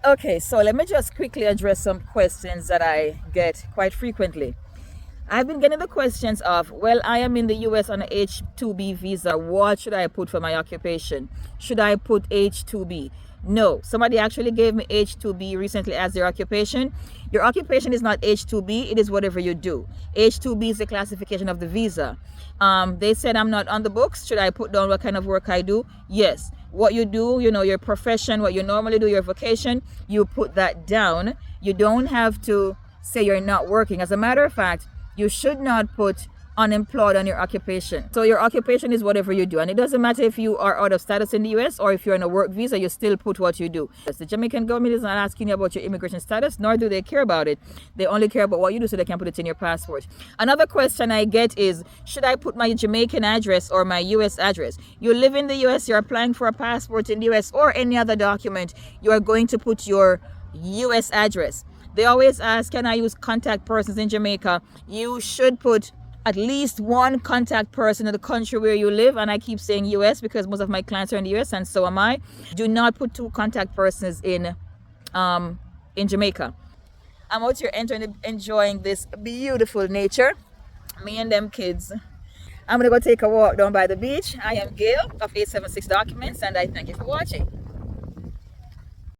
Okay, so let me just quickly address some questions that I get quite frequently. I've been getting the questions of, well, I am in the US on a H-2B visa. What should I put for my occupation? Should I put H-2B? No, somebody actually gave me H-2B recently as their occupation. Your occupation is not H-2B, it is whatever you do. H-2B is the classification of the visa. They said I'm not on the books. Should I put down what kind of work I do? Yes. What you do, your profession, what you normally do, your vocation, you put that down. You don't have to say you're not working. As a matter of fact, you should not put unemployed on your occupation. So your occupation is whatever you do. And it doesn't matter if you are out of status in the US or if you're on a work visa, you still put what you do. The Jamaican government is not asking you about your immigration status, nor do they care about it. They only care about what you do so they can put it in your passport. Another question I get is, should I put my Jamaican address or my US address? You live in the US, you're applying for a passport in the US or any other document, you are going to put your US address. They always ask, can I use contact persons in Jamaica? You should put at least one contact person in the country where you live. And I keep saying US because most of my clients are in the US and so am I. Do not put two contact persons in Jamaica. I'm out here enjoying this beautiful nature. Me and them kids. I'm going to go take a walk down by the beach. I am Gail of 876 Documents and I thank you for watching.